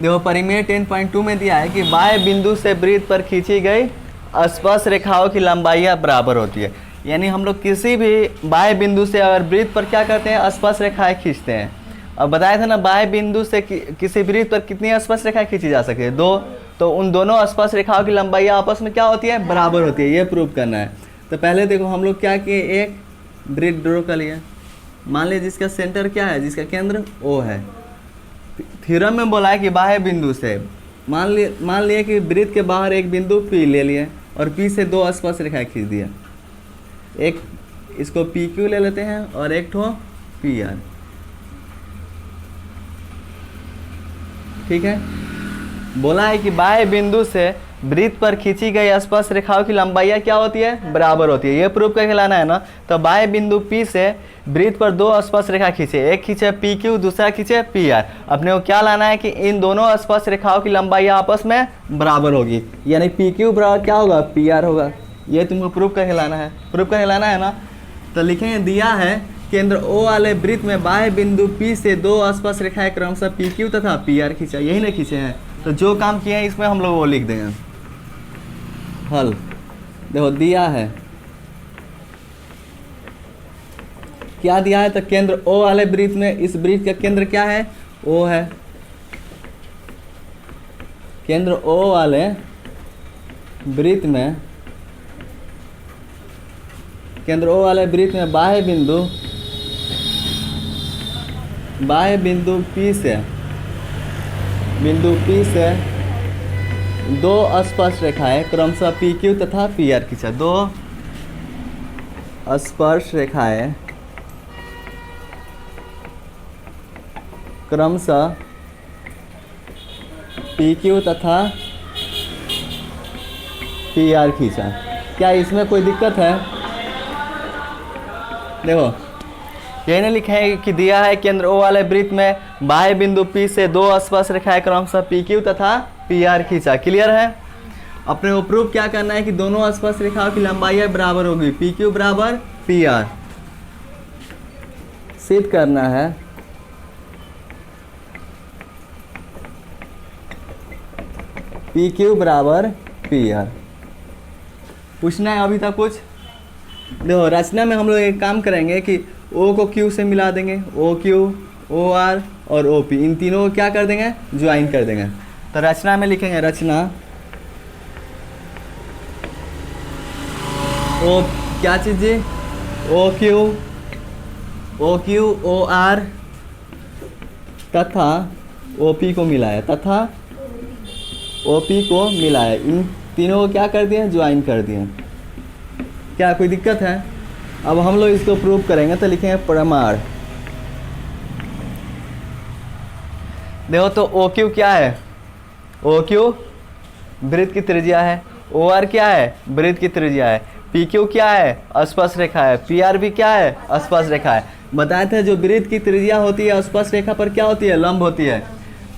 देखो परिमेय 10.2 में दिया है कि बाह्य बिंदु से वृत्त पर खींची गई स्पर्श रेखाओं की लंबाइयाँ बराबर होती है। यानी हम लोग किसी भी बाह्य बिंदु से अगर वृत्त पर क्या करते हैं, स्पर्श रेखाएं खींचते हैं। अब बताया था ना बाह्य बिंदु से किसी वृत्त पर कितनी स्पर्श रेखाएं खींची जा सकती है, 2। तो उन दोनों स्पर्श रेखाओं की लंबाइयाँ आपस में क्या होती है, बराबर होती है। ये प्रूव करना है। तो पहले देखो हम लोग क्या किए, एक वृत्त ड्रॉ कर लिए। मान लीजिए जिसका सेंटर क्या है, जिसका केंद्र O है। थ्योरम में बोला है कि बाह्य बिंदु से मान लिए कि वृत्त के बाहर एक बिंदु P ले लिए और P से 2 स्पर्श रेखाएं खींच दिया। एक इसको PQ ले लेते हैं और एक ठो PR। ठीक है, बोला है कि बाह्य बिंदु से वृत्त पर खींची गई स्पर्श रेखाओं की लंबाइयाँ क्या होती है, बराबर होती है। ये प्रूफ करके लाना है ना। तो बाह्य बिंदु P से वृत्त पर 2 स्पर्श रेखा खींचे, एक खींचे PQ, दूसरा खींचे PR। अपने को क्या लाना है कि इन दोनों स्पर्श रेखाओं की लंबाइयाँ आपस में बराबर होगी, यानी PQ बराबर क्या होगा, PR होगा। ये तुमको प्रूफ करके लाना है, प्रूफ करके लाना है ना। तो लिखेंगे दिया है केंद्र O वाले वृत्त में बाह्य बिंदु P से 2 स्पर्श रेखाएं क्रमशः PQ तथा PR खींचा। यही नहीं खींचे हैं, तो जो काम किए हैं इसमें हम लोग वो लिख देंगे। हल देखो दिया है, क्या दिया है, तो केंद्र O वाले वृत्त में इस वृत्त का केंद्र क्या है, O है। केंद्र O वाले वृत्त में बाह्य बिंदु P से 2 स्पर्श रेखाएं क्रमशः PQ तथा PR खींचा। 2 स्पर्श रेखाएं क्रमशः PQ तथा PR खींचा। क्या इसमें कोई दिक्कत है? देखो यही नहीं लिखा है कि दिया है केंद्र O वाले वृत्त में बाह्य बिंदु P से 2 स्पर्श रेखाएं क्रमशः PQ तथा PR खींचा। क्लियर है। अपने को प्रूफ क्या करना है कि दोनों स्पर्श रेखाओं की लंबाई बराबर होगी, PQ बराबर PR। सिद्ध करना है PQ बराबर PR। पूछना है अभी तक कुछ? देखो रचना में हम लोग एक काम करेंगे कि O को Q से मिला देंगे, OQ, OR और OP, इन तीनों को क्या कर देंगे, ज्वाइन कर देंगे। तो रचना में लिखेंगे, रचना O क्या चीज़ जी, OQ, OR तथा OP को मिलाया, इन तीनों को क्या कर दिए, ज्वाइन कर दिए। क्या कोई दिक्कत है? अब हम लोग इसको प्रूव करेंगे, तो लिखेंगे प्रमाण। देखो तो OQ क्या है, OQ वृत्त की त्रिज्या है, OR क्या है, वृत्त की त्रिज्या है, PQ क्या है, स्पर्श रेखा है, PR भी क्या है, स्पर्श रेखा है। बताए थे जो वृत्त की त्रिज्या होती है स्पर्श रेखा पर क्या होती है, लंब होती है।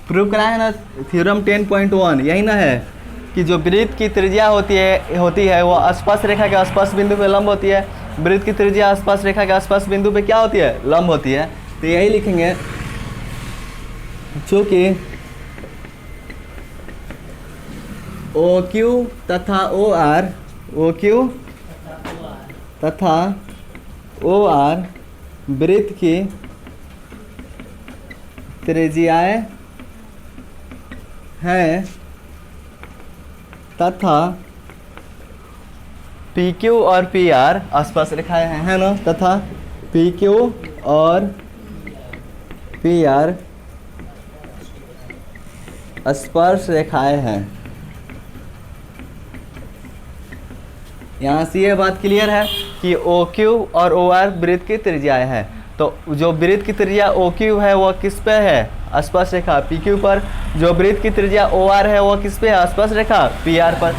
प्रूव कराया ना थ्योरम 10.1, यही ना है कि जो वृत्त की त्रिज्या होती है वो स्पर्श रेखा के स्पर्श बिंदु पे लंब होती है। वृत्त की त्रिज्या स्पर्श रेखा के स्पर्श बिंदु पे क्या होती है, लंब होती है। तो यही लिखेंगे चूँकि OQ तथा OR वृत्त की त्रिज्याएं हैं तथा PQ और PR स्पर्श रेखाएं हैं, है ना, तथा PQ और PR स्पर्श रेखाएं हैं। यहाँ से ये बात क्लियर है कि OQ और OR वृत्त की त्रिज्याएं हैं। तो जो वृत्त की त्रिज्या OQ है वो किस पे है, स्पर्श रेखा PQ पर। जो वृत्त की त्रिज्या OR है वो किस पे है, स्पर्श रेखा PR पर।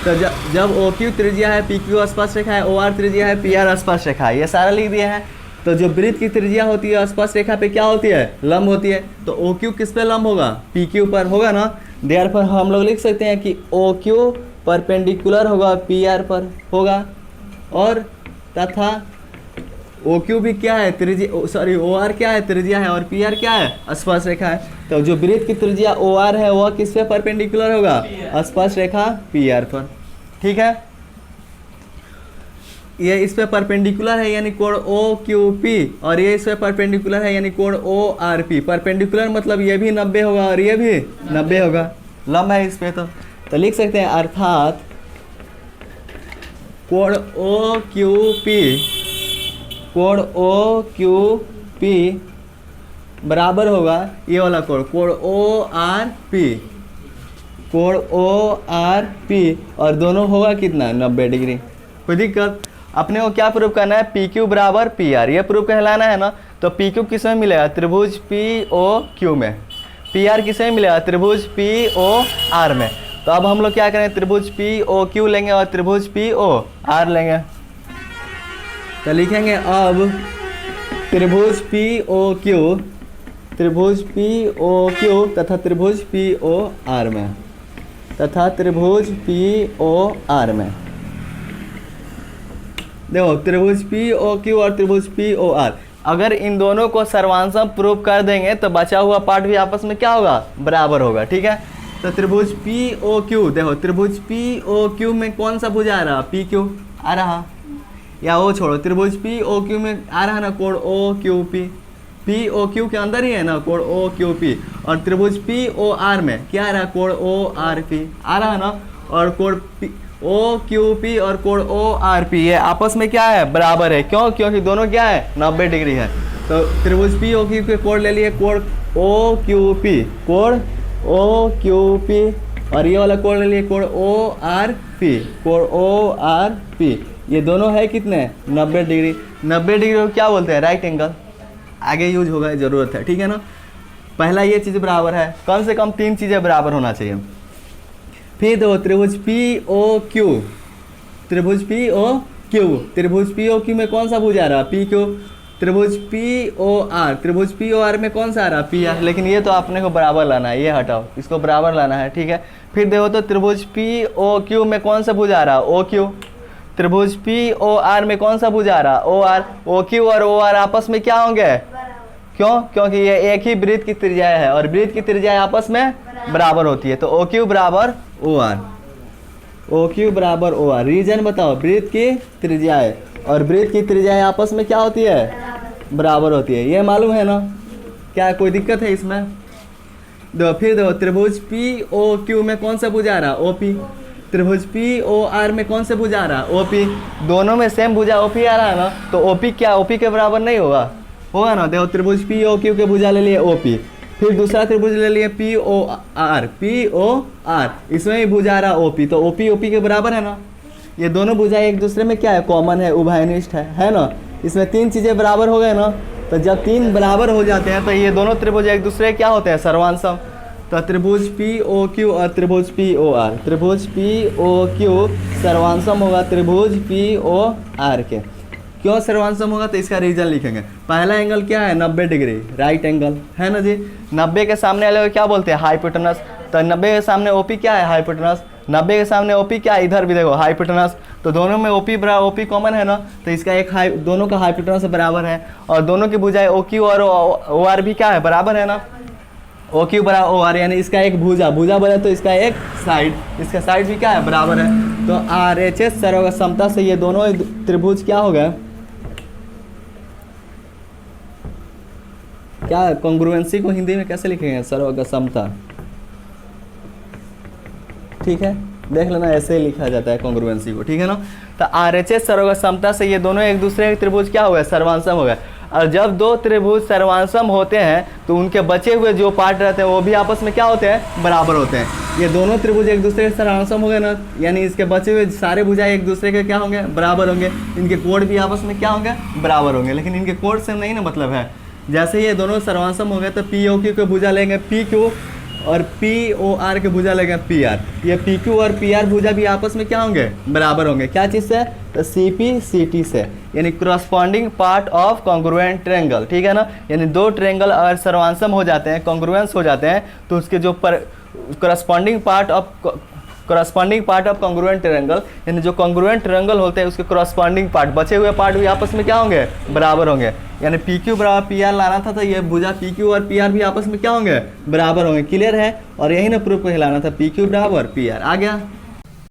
तो जब OQ त्रिज्या है, PQ स्पर्श रेखा है, OR त्रिज्या है, PR स्पर्श रेखा है, ये सारा लिख दिए हैं। तो जो वृत्त की त्रिज्या होती है स्पर्श रेखा पे क्या होती है, लंब होती है। तो OQ किस पे लंब होगा, PQ पर होगा ना। देयरफॉर हम लोग लिख सकते हैं कि OQ परपेंडिकुलर होगा PR पर होगा, और तथा ओ क्यू भी क्या है, त्रिज्या, सॉरी ओ आर क्या है, त्रिज्या है, और पी आर क्या है, स्पर्श रेखा है। तो जो वृत्त की त्रिज्या ओ आर है वह किस पे परपेंडिकुलर होगा, स्पर्श रेखा पी आर पर। ठीक है, ये इस पे परपेंडिकुलर है यानी कोण ओ क्यू पी, और ये इस पे परपेंडिकुलर है यानी कोण ओ आर पी। परपेंडिकुलर मतलब ये भी 90 होगा और ये भी 90 होगा, लंब है इस पे। तो लिख सकते हैं अर्थात कोण ओ क्यू पी, कोण ओ क्यू पी बराबर होगा ये वाला कोण, कोण ओ आर पी, कोण ओ आर पी, और दोनों होगा कितना 90 डिग्री। कोई दिक्कत? अपने को क्या प्रूव करना है, पी क्यू बराबर पी आर, ये प्रूव कहलाना है ना। तो पी क्यू किस में मिलेगा, त्रिभुज पी ओ क्यू में। पी आर किस में मिलेगा, त्रिभुज पी ओ आर में। तो अब हम लोग क्या करें, त्रिभुज पी ओ क्यू लेंगे और त्रिभुज पी ओ आर लेंगे। तो लिखेंगे अब त्रिभुज पी ओ क्यू, त्रिभुज पी ओ क्यू तथा त्रिभुज पी ओ आर में, तथा त्रिभुज पी ओ आर में। देखो त्रिभुज पी ओ क्यू और त्रिभुज पी ओ आर, अगर इन दोनों को सर्वांशम प्रूव कर देंगे तो बचा हुआ पार्ट भी आपस में क्या होगा, बराबर होगा। ठीक है, तो त्रिभुज पी ओ क्यू, देखो त्रिभुज पी ओ क्यू में कौन सा भुजा आ रहा, पी क्यू आ रहा, या वो छोड़ो, त्रिभुज पी ओ क्यू में आ रहा ना कोण O Q P, P O Q के अंदर ही है ना कोण ओ क्यू पी, और त्रिभुज पी ओ आर में क्या आ रहा, कोण ओ आर पी आ रहा ना, और कोण ओ क्यू पी और कोण ओ आर पी ये आपस में क्या है, बराबर है। क्यों, क्योंकि दोनों क्या है 90 डिग्री है। तो त्रिभुज पी ओ क्यू के कोण ले लिए, कोण ओ क्यू पी, कोण ओ क्यू पी, और ये वाला कोण ले लिए कोण ओ आर पी, कोण ओ आर पी, ये दोनों है कितने 90 डिग्री। 90 डिग्री को क्या बोलते हैं, राइट एंगल। आगे यूज होगा, ज़रूरत है। ठीक है ना, पहला ये चीज़ बराबर है, कम से कम 3 चीज़ें बराबर होना चाहिए। फिर दो त्रिभुज पी ओ क्यू, त्रिभुज पी ओ क्यू, त्रिभुज पी ओ क्यू में कौन सा भुजा आ रहा, पी क्यू, त्रिभुज पी ओ आर, त्रिभुज पी ओ आर में कौन सा आ रहा, पी आर, लेकिन ये तो अपने को बराबर लाना है, ये हटाओ, इसको बराबर लाना है। ठीक है, फिर देखो तो त्रिभुज पी ओ क्यू में कौन सा भुजा आ रहा, ओ क्यू, त्रिभुज पी ओ आर में कौन सा भुजा आ रहा, ओ आर। ओ क्यू और ओ आर आपस में क्या होंगे, क्यों, क्योंकि ये एक ही वृत्त की त्रिज्या है और वृत्त की त्रिज्या आपस में बराबर होती है। तो ओ क्यू बराबर ओ आर, ओ क्यू बराबर ओ आर। रीजन बताओ, वृत्त की त्रिज्याएं और वृत्त की त्रिज्याएं आपस में क्या होती है, बराबर होती है। ये मालूम है ना, क्या कोई दिक्कत है इसमें? दो फिर दो त्रिभुज पी ओ क्यू में कौन सा भुजा आ रहा, ओ पी, त्रिभुज पी ओ आर में कौन सा भुजा आ रहा, ओ पी, दोनों में सेम भुजा ओ पी आ रहा है ना, तो ओ पी क्या ओ पी के बराबर नहीं होगा, होगा ना। देखो त्रिभुज पी ओ क्यू के भुजा ले लिए ओ पी, फिर दूसरा त्रिभुज ले लिए P O R, P O R, इसमें भी भुजा आ रहा ओ पी, तो ओ पी के बराबर है ना। ये दोनों भुजा एक दूसरे में क्या है, कॉमन है, उभयनिष्ठ है ना। इसमें 3 चीज़ें बराबर हो गए ना, तो जब 3 बराबर हो जाते हैं तो ये दोनों त्रिभुज एक दूसरे क्या होते हैं, सर्वांशम। तो त्रिभुज पी ओ क्यू और त्रिभुज पी ओ आर, त्रिभुज पी ओ क्यू सर्वांशम होगा त्रिभुज पी ओ आर के। क्यों सर्वांशम होगा, तो इसका रीजन लिखेंगे। पहला एंगल क्या है, 90 डिग्री, राइट एंगल है ना जी। 90 के सामने वाले को क्या बोलते हैं, हाइपोटेनस। तो 90 के सामने ओपी क्या है, हाइपोटेनस। 90 के सामने ओपी क्या है, इधर भी देखो हाइपोटेनस। तो दोनों में ओपी कॉमन है ना, तो इसका एक दोनों का हाइपोटेनस बराबर है, और दोनों की भुजाएं ओ क्यू और ओ आर भी क्या है, बराबर है ना। ओ क्यू बराबर ओ आर, यानी इसका एक भुजा बोले तो इसका एक साइड, इसका साइड भी क्या है, बराबर है। तो आर एच एस सर्वसमता से ये दोनों त्रिभुज क्या हो गए, क्या कॉन्ग्रुएंसी को हिंदी में कैसे लिखेंगे, सर्वसमता। ठीक है, देख लेना, ऐसे ही लिखा जाता है कॉन्ग्रुएंसी को। ठीक है ना, तो आर एच एस सर्वसमता से ये दोनों एक दूसरे के त्रिभुज क्या हो गए, सर्वांशम हो गए। और जब 2 त्रिभुज सर्वांशम होते हैं तो उनके बचे हुए जो पार्ट रहते हैं वो भी आपस में क्या होते हैं, बराबर होते हैं। ये दोनों त्रिभुज एक दूसरे के सर्वांशम हो गए ना, यानी इसके बचे हुए सारे भुजाएं एक दूसरे के क्या होंगे, बराबर होंगे। इनके कोण भी आपस में क्या होंगे, बराबर होंगे। लेकिन इनके कोण से नहीं ना मतलब है, जैसे ये दोनों सर्वांशम हो गए तो पी ओ क्यू के भुजा लेंगे पी क्यू, और पी ओ आर के भुजा लेंगे पी आर। ये पी क्यू और पी आर भुजा भी आपस में क्या होंगे, बराबर होंगे। क्या चीज़ से, तो सी पी सी टी से, यानी corresponding part of congruent triangle. ठीक है ना, यानी 2 ट्रेंगल अगर सर्वांशम हो जाते हैं, कॉन्ग्रुएंस हो जाते हैं, तो उसके जो पर corresponding part of corresponding part of congruent triangle, यानी जो कॉन्ग्रुएंट ट्रायंगल होते हैं उसके करस्पॉन्डिंग पार्ट, बचे हुए पार्ट भी आपस में क्या होंगे, बराबर होंगे। यानी पी क्यू बराबर पी आर लाना था, तो ये भुजा पी क्यू और पी आर भी आपस में क्या होंगे, बराबर होंगे। क्लियर है। और यही ना प्रूफ को हिलाना था, पी क्यू बराबर पी आर। आ गया।